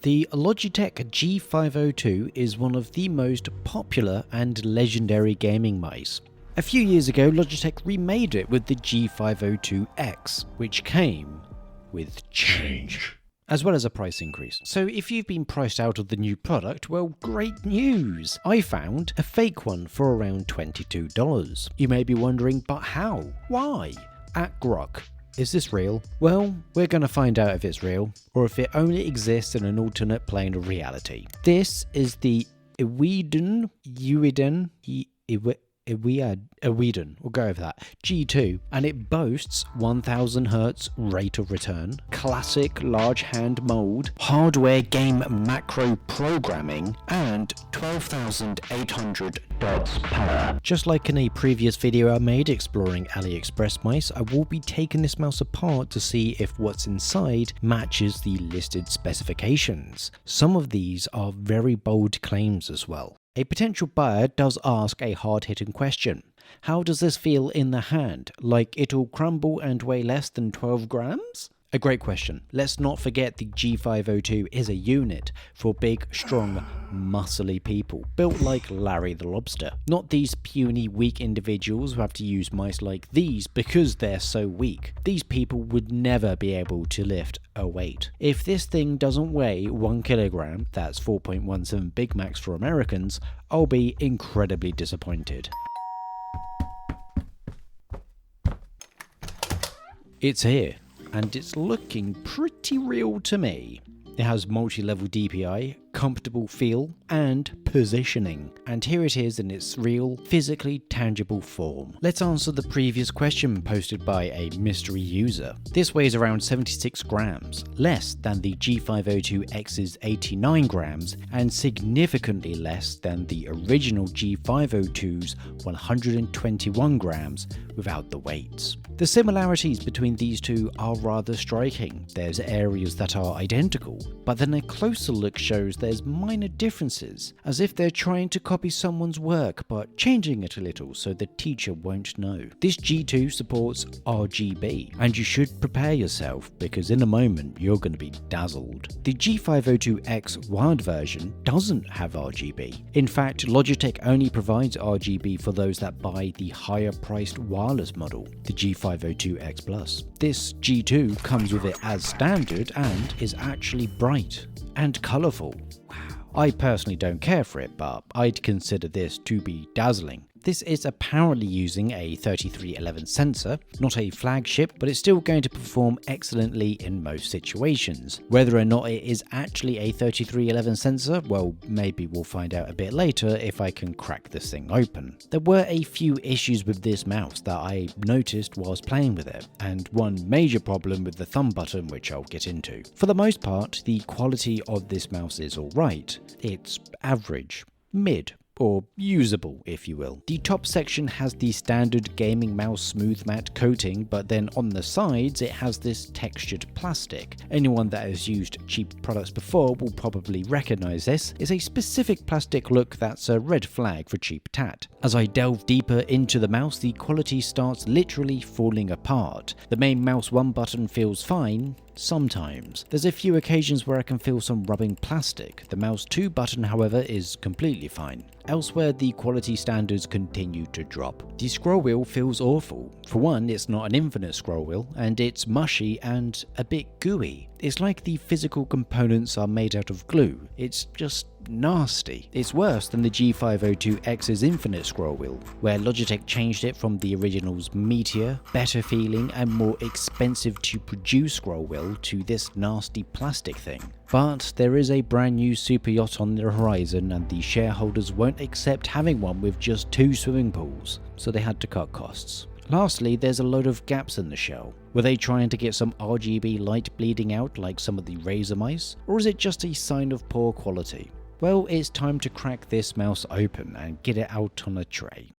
The Logitech G502 is one of the most popular and legendary gaming mice. A few years ago, Logitech remade it with the G502X, which came with change, as well as a price increase. So if you've been priced out of the new product, well, great news! I found a fake one for around $22. You may be wondering, but how? Why? At Grok. Is this real? Well, we're going to find out if it's real, or if it only exists in an alternate plane of reality. This is the Ewiden, we'll go over that, G2, and it boasts 1000 Hz rate of return, classic large hand mold, hardware game macro programming, and 12,800 dots per. Just like in a previous video I made exploring AliExpress mice, I will be taking this mouse apart to see if what's inside matches the listed specifications. Some of these are very bold claims as well. A potential buyer does ask a hard-hitting question. How does this feel in the hand? Like it'll crumble and weigh less than 12 grams? A great question. Let's not forget the G502 is a unit for big, strong, muscly people, built like Larry the Lobster. Not these puny, weak individuals who have to use mice like these because they're so weak. These people would never be able to lift a weight. If this thing doesn't weigh 1 kilogram, that's 4.17 Big Macs for Americans, I'll be incredibly disappointed. It's here, and it's looking pretty real to me. It has multi-level DPI, comfortable feel, and positioning. And here it is in its real, physically tangible form. Let's answer the previous question posted by a mystery user. This weighs around 76 grams, less than the G502X's 89 grams, and significantly less than the original G502's 121 grams without the weights. The similarities between these two are rather striking. There's areas that are identical, but then a closer look shows there's minor differences, as if they're trying to copy someone's work but changing it a little so the teacher won't know. This G2 supports RGB, and you should prepare yourself because in a moment you're going to be dazzled. The G502X wired version doesn't have RGB. In fact, Logitech only provides RGB for those that buy the higher priced wireless model, the G502X Plus. This G2 comes with it as standard and is actually bright and colourful. Wow. I personally don't care for it, but I'd consider this to be dazzling. This is apparently using a 3311 sensor, not a flagship, but it's still going to perform excellently in most situations. Whether or not it is actually a 3311 sensor, well, maybe we'll find out a bit later if I can crack this thing open. There were a few issues with this mouse that I noticed whilst playing with it, and one major problem with the thumb button, which I'll get into. For the most part, the quality of this mouse is alright. It's average, mid, or usable, if you will. The top section has the standard gaming mouse smooth matte coating, but then on the sides it has this textured plastic. Anyone that has used cheap products before will probably recognize this. It's a specific plastic look that's a red flag for cheap tat. As I delve deeper into the mouse, the quality starts literally falling apart. The main mouse 1 button feels fine, sometimes. There's a few occasions where I can feel some rubbing plastic. The mouse 2 button, however, is completely fine. Elsewhere, the quality standards continue to drop. The scroll wheel feels awful. For one, it's not an infinite scroll wheel, and it's mushy and a bit gooey. It's like the physical components are made out of glue. It's just nasty. It's worse than the G502X's infinite scroll wheel, where Logitech changed it from the original's meatier, better feeling and more expensive to produce scroll wheel to this nasty plastic thing. But there is a brand new super yacht on the horizon, and the shareholders won't accept having one with just 2 swimming pools, so they had to cut costs. Lastly, there's a load of gaps in the shell. Were they trying to get some RGB light bleeding out like some of the Razer mice, or is it just a sign of poor quality? Well, it's time to crack this mouse open and get it out on a tray.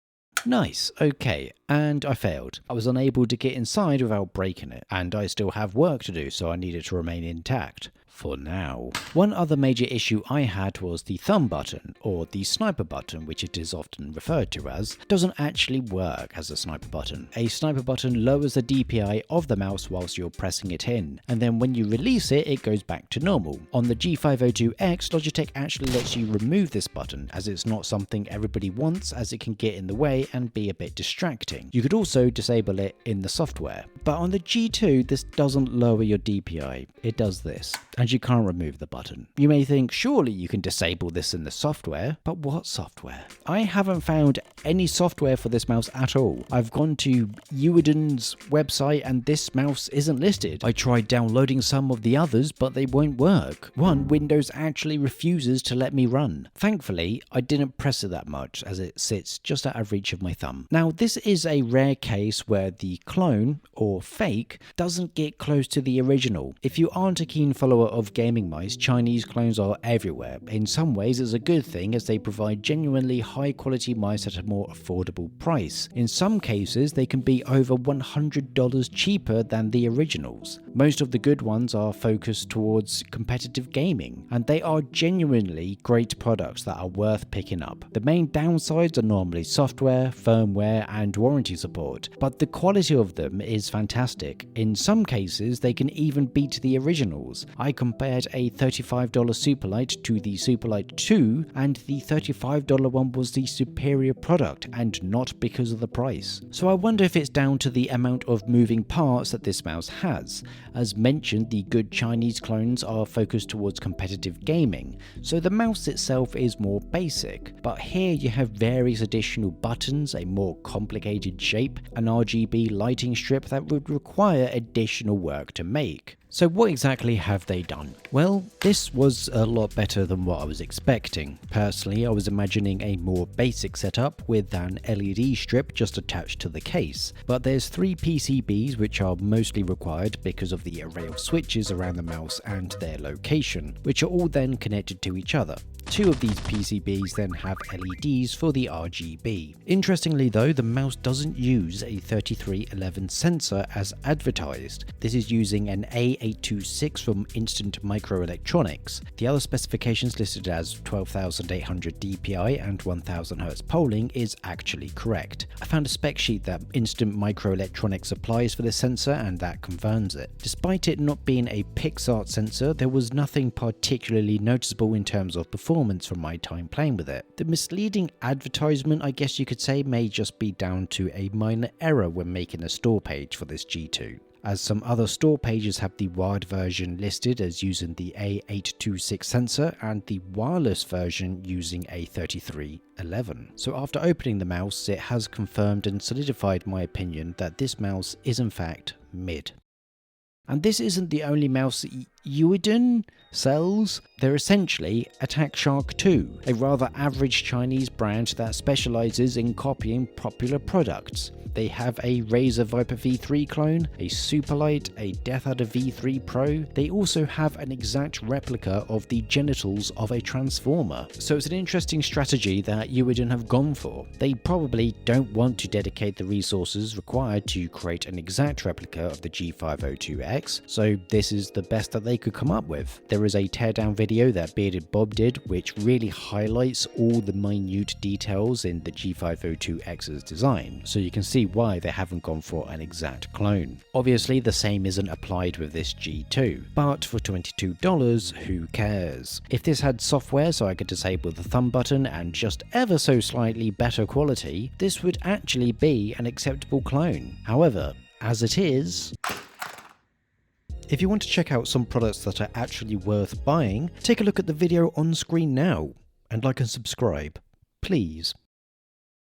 Nice, okay, and I failed. I was unable to get inside without breaking it, and I still have work to do, so I need it to remain intact. for now. One other major issue I had was the thumb button, or the sniper button which it is often referred to as, doesn't actually work as a sniper button. A sniper button lowers the DPI of the mouse whilst you're pressing it in, and then when you release it, it goes back to normal. On the G502X, Logitech actually lets you remove this button, as it's not something everybody wants, as it can get in the way and be a bit distracting. You could also disable it in the software. But on the G2, this doesn't lower your DPI, it does this, and you can't remove the button. You may think, surely you can disable this in the software, but what software? I haven't found any software for this mouse at all. I've gone to Uiden's website and this mouse isn't listed. I tried downloading some of the others, but they won't work. One, Windows actually refuses to let me run. Thankfully, I didn't press it that much, as it sits just out of reach of my thumb. Now, this is a rare case where the clone, or fake, doesn't get close to the original. If you aren't a keen follower of gaming mice, Chinese clones are everywhere. In some ways, it's a good thing, as they provide genuinely high quality mice at a more affordable price. In some cases, they can be over $100 cheaper than the originals. Most of the good ones are focused towards competitive gaming, and they are genuinely great products that are worth picking up. The main downsides are normally software, firmware, and warranty support, but the quality of them is fantastic. In some cases, they can even beat the originals. I compared a $35 Superlight to the Superlight 2, and the $35 one was the superior product, and not because of the price. So I wonder if it's down to the amount of moving parts that this mouse has. As mentioned, the good Chinese clones are focused towards competitive gaming, so the mouse itself is more basic. But here you have various additional buttons, a more complicated shape, an RGB lighting strip that would require additional work to make. So what exactly have they done? Well, this was a lot better than what I was expecting. Personally, I was imagining a more basic setup with an LED strip just attached to the case. But there's 3 PCBs which are mostly required because of the array of switches around the mouse and their location, which are all then connected to each other. 2 of these PCBs then have LEDs for the RGB. Interestingly though, the mouse doesn't use a 3311 sensor as advertised. This is using an A826 from Instant Microelectronics. The other specifications listed as 12,800 DPI and 1000 Hz polling is actually correct. I found a spec sheet that Instant Microelectronics applies for this sensor, and that confirms it. Despite it not being a PixArt sensor, there was nothing particularly noticeable in terms of performance from my time playing with it. The misleading advertisement, I guess you could say, may just be down to a minor error when making a store page for this G2, as some other store pages have the wired version listed as using the A826 sensor and the wireless version using a 3311. So after opening the mouse, it has confirmed and solidified my opinion that this mouse is in fact mid. And this isn't the only mouse Uiden sells. They're essentially Attack Shark 2, a rather average Chinese brand that specializes in copying popular products. They have a Razer Viper V3 clone, a Superlight, a Death Adder V3 Pro. They also have an exact replica of the genitals of a Transformer. So it's an interesting strategy that Uiden have gone for. They probably don't want to dedicate the resources required to create an exact replica of the G502X, so this is the best that they could come up with. There is a teardown video that Bearded Bob did, which really highlights all the minute details in the G502X's design, so you can see why they haven't gone for an exact clone. Obviously, the same isn't applied with this G2, but for $22, who cares? If this had software so I could disable the thumb button and just ever so slightly better quality, this would actually be an acceptable clone. However, as it is... If you want to check out some products that are actually worth buying, take a look at the video on screen now, and like and subscribe, please.